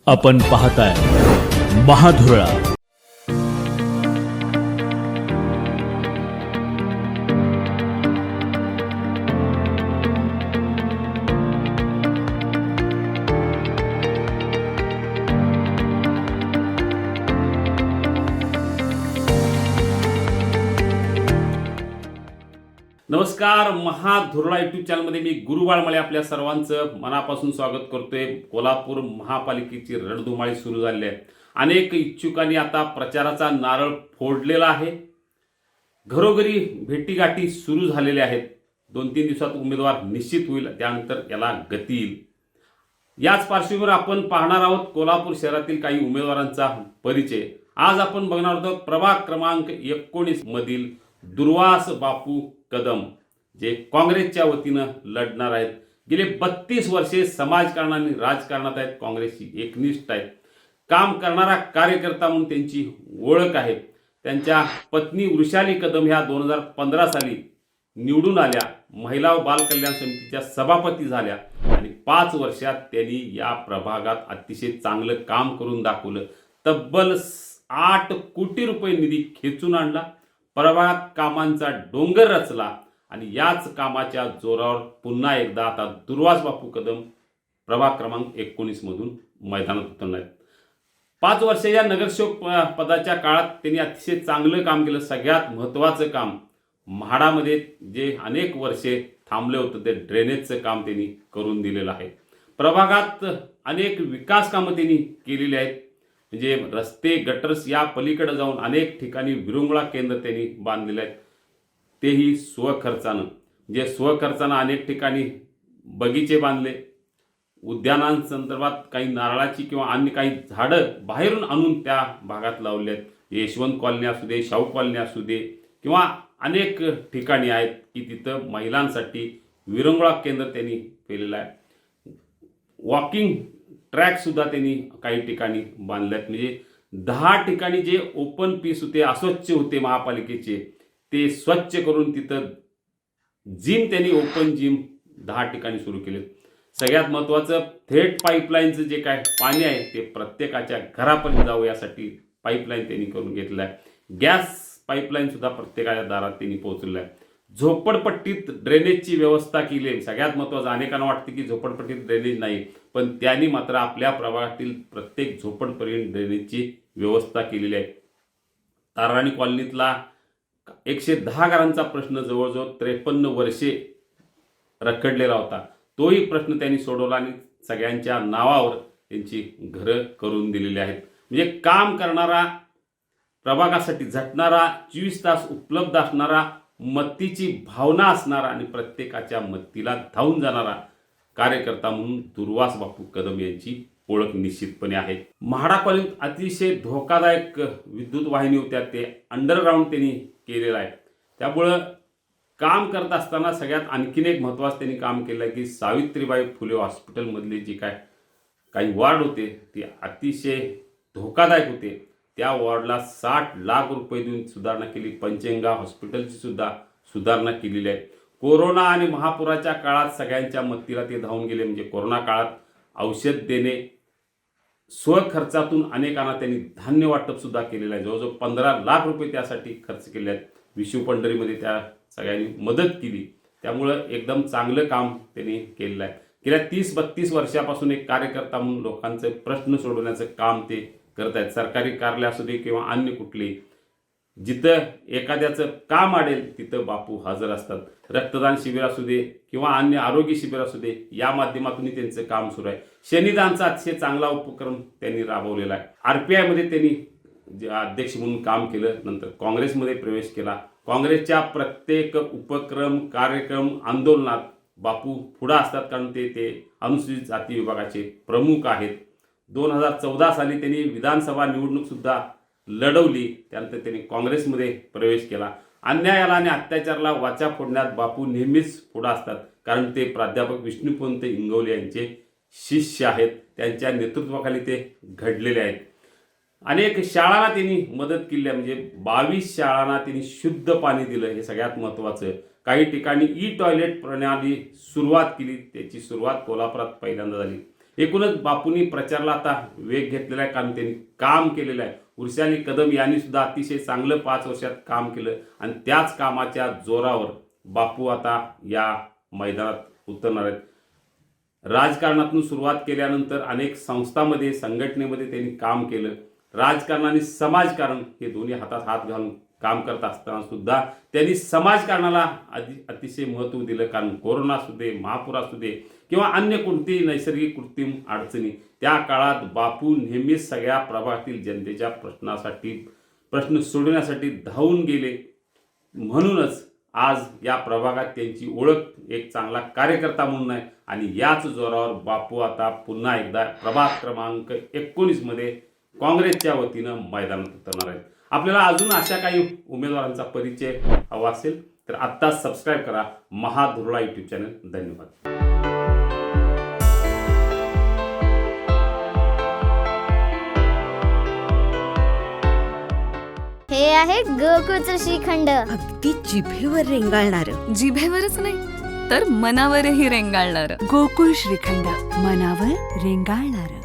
आपण पाहताय महाधुरळा. नमस्कार. महाधुरळा यूट्यूब चॅनलमध्ये मी गुरु बाळमळे आपल्या सर्वांचं मनापासून स्वागत करतोय. कोल्हापूर महापालिकेची रणधुमाळी सुरू झाली आहे. अनेक इच्छुकांनी आता प्रचाराचा नारळ फोडलेला आहे. घरोघरी भेटीगाठी सुरू झालेल्या आहेत. 2-3 दिवसात उमेदवार निश्चित होईल, त्यानंतर याला गती येईल. याच पार्श्वभूमीवर आपण पाहणार आहोत कोल्हापूर शहरातील काही उमेदवारांचा परिचय. आज आपण बघणार आहोत प्रभाग क्रमांक 19 मधील दुर्वास बापू कदम, जे काँग्रेसच्या वतीनं लढणार आहेत. गेले 32 वर्षे समाजकारण आणि राजकारणात आहेत. काँग्रेसची एकनिष्ठ आहेत. काम करणारा कार्यकर्ता म्हणून त्यांची ओळख आहे. त्यांच्या पत्नी वृषाली कदम ह्या 2015 साली निवडून आल्या. महिला व बाल कल्याण समितीच्या सभापती झाल्या आणि 5 वर्षात त्यांनी या प्रभागात अतिशय चांगलं काम करून दाखवलं. तब्बल 8 कोटी रुपये निधी खेचून आणला. प्रभागात कामांचा डोंगर रचला आणि याच कामाच्या जोरावर पुन्हा एकदा आता दुर्वास बापू कदम प्रभाग क्रमांक 19 मधून मैदानात उतरणार आहेत. 5 वर्षाच्या नगरसेवक पदाच्या काळात त्यांनी अतिशय चांगलं काम केलं. सगळ्यात महत्त्वाचं काम म्हाडामध्ये जे अनेक वर्षे थांबले होते ते ड्रेनेजचं काम त्यांनी करून दिलेलं आहे. प्रभागात अनेक विकास कामं त्यांनी केलेली आहेत. म्हणजे रस्ते, गटर्स या पलीकडे जाऊन अनेक ठिकाणी विरंगुळा केंद्र त्यांनी बांधलेले आहेत. तेही स्वखर्चानं. जे स्वखर्चानं अनेक ठिकाणी बगीचे बांधले. उद्यानांसंदर्भात काही नारळाची किंवा अन्य काही झाडं बाहेरून आणून त्या भागात लावले आहेत. यशवंत कॉलनी असू दे, शाहू कॉलनी असू दे किंवा अनेक ठिकाणी आहेत की तिथं महिलांसाठी विरंगुळा केंद्र त्यांनी केलेलं आहे. वॉकिंग ट्रॅक सुद्धा त्यांनी काही ठिकाणी बांधले आहेत. म्हणजे 10 ठिकाणी जे ओपन पीस होते, अस्वच्छ होते महापालिकेचे, ते स्वच्छ करून तिथं जिम त्यांनी ओपन जिम 10 ठिकाणी सुरू केले. सगळ्यात महत्त्वाचं थेट पाईपलाईनचं जे काय पाणी आहे ते प्रत्येकाच्या घरापर्यंत जावं यासाठी पाईपलाईन त्यांनी करून घेतलं आहे. गॅस पाईपलाईन सुद्धा प्रत्येकाच्या दारात त्यांनी पोहोचलेलं आहे. झोपडपट्टीत ड्रेनेजची व्यवस्था केली आहे. सगळ्यात महत्त्वाचं, अनेकांना वाटतं की झोपडपट्टीत ड्रेनेज नाही, पण त्यांनी मात्र आपल्या प्रभागातील प्रत्येक झोपडपर्यंत ड्रेनेजची व्यवस्था केलेली आहे. ताराणी कॉलनीतला 110 घरांचा प्रश्न जवळजवळ 53 वर्षे रखडलेला होता. तोही प्रश्न त्यांनी सोडवला आणि सगळ्यांच्या नावावर त्यांची घरं करून दिलेली आहेत. म्हणजे काम करणारा, प्रभागासाठी झटणारा, 24 तास उपलब्ध असणारा, मत्तीची भावना असणारा आणि प्रत्येकाच्या मत्तीला धावून जाणारा कार्यकर्ता म्हणून दुर्वास बापू कदम यांची ओळख निश्चितपणे आहे. म्हाडा कॉलनीत अतिशय धोकादायक विद्युत वाहिनी होत्या, ते अंडरग्राऊंड त्यांनी केलेलं आहे. त्यामुळं काम करत असताना सगळ्यात आणखीन एक महत्त्वाचं त्यांनी काम केलं आहे की सावित्रीबाई फुले हॉस्पिटलमधले जे काही वॉर्ड होते ते अतिशय धोकादायक होते. त्या वॉर्डला 60 लाख रुपये देऊन सुधारणा केली. पंचगंगा हॉस्पिटलची सुद्धा सुधारणा केलेली आहे. कोरोना आणि महापुराच्या काळात सगळ्यांच्या मदतीला ते धावून गेले. म्हणजे कोरोना काळात औषध देणे, स्वखर्चातून अनेकांना त्यांनी धान्य वाटप सुद्धा केलेलं आहे. जवळजवळ 15 लाख रुपये त्यासाठी खर्च केले आहेत. विशू पंढरीमध्ये त्या सगळ्यांनी मदत केली. त्यामुळं एकदम चांगलं काम त्यांनी केलेलं आहे. गेल्या 30-32 वर्षापासून एक कार्यकर्ता म्हणून लोकांचे प्रश्न सोडवण्याचं काम ते करत आहेत. सरकारी कार्यालय असू दे किंवा अन्य कुठली, जिथं एखाद्याचं काम आडेल तिथं बापू हजर असतात. रक्तदान शिबिर असू दे किंवा अन्य आरोग्य शिबिर असू दे, या माध्यमातूनही त्यांचं काम सुरू आहे. शनिदानचा अतिशय चांगला उपक्रम त्यांनी राबवलेला आहे. RPI मध्ये त्यांनी अध्यक्ष म्हणून काम केलं. नंतर काँग्रेसमध्ये प्रवेश केला. काँग्रेसच्या प्रत्येक उपक्रम, कार्यक्रम, आंदोलनात बापू पुढे असतात, कारण ते अनुसूचित जाती विभागाचे प्रमुख आहेत. 2014 साली त्यांनी विधानसभा निवडणूक सुद्धा लढवली. त्यानंतर त्यांनी काँग्रेसमध्ये प्रवेश केला. अन्यायाला आणि अत्याचाराला वाचा फोडण्यात बापू नेहमीच पुढे असतात, कारण ते प्राध्यापक विष्णुपंत इंगवले यांचे शिष्य आहेत. त्यांच्या नेतृत्वाखाली ते घडलेले आहेत. अनेक शाळांना त्यांनी मदत केली आहे. म्हणजे 22 शाळांना त्यांनी शुद्ध पाणी दिलं, हे सगळ्यात महत्त्वाचं. काही ठिकाणी ई टॉयलेट प्रणाली सुरुवात केली. त्याची सुरुवात कोल्हापुरात पहिल्यांदा झाली. एकूणच बापूंनी प्रचाराला आता वेग घेतलेला आहे, कारण त्यांनी काम केलेलं आहे. वृषाली कदम यांनी सुद्धा अतिशय चांगलं 5 वर्षात काम केलं आणि त्याच कामाच्या जोरावर बापू आता या मैदानात उतरणार आहेत. राजकारणातून सुरुवात केल्यानंतर अनेक संस्थांमध्ये, संघटनेमध्ये त्यांनी काम केलं. राजकारण आणि समाजकारण हे दोन्ही हातात हात घालून काम करत असताना सुद्धा त्यांनी समाजकारणाला अतिशय महत्त्व दिलं. कारण कोरोना असू दे, महापूर असू दे किंवा अन्य कोणतीही नैसर्गिक कृत्रिम अडचणी, त्या काळात बापू नेहमीच सगळ्या प्रभागातील जनतेच्या प्रश्न सोडवण्यासाठी धावून गेले. म्हणूनच आज या प्रभागात त्यांची ओळख एक चांगला कार्यकर्ता म्हणून आहे आणि याच जोरावर बापू आता पुन्हा एकदा प्रभाग क्रमांक 19 मध्ये काँग्रेसच्या वतीनं मैदानात उतरणार आहेत. आपल्याला अजून अशा काही उमेदवारांचा परिचय हवा असेल तर आत्ता सबस्क्राईब करा महाधुरळा यूट्यूब चॅनल. धन्यवाद. हे आहे गोकुळचं श्रीखंड. अगदी जिभेवर रेंगाळणार. जिभेवरच नाही तर मनावरही रेंगाळणार. गोकुळ श्रीखंड, मनावर रेंगाळणार.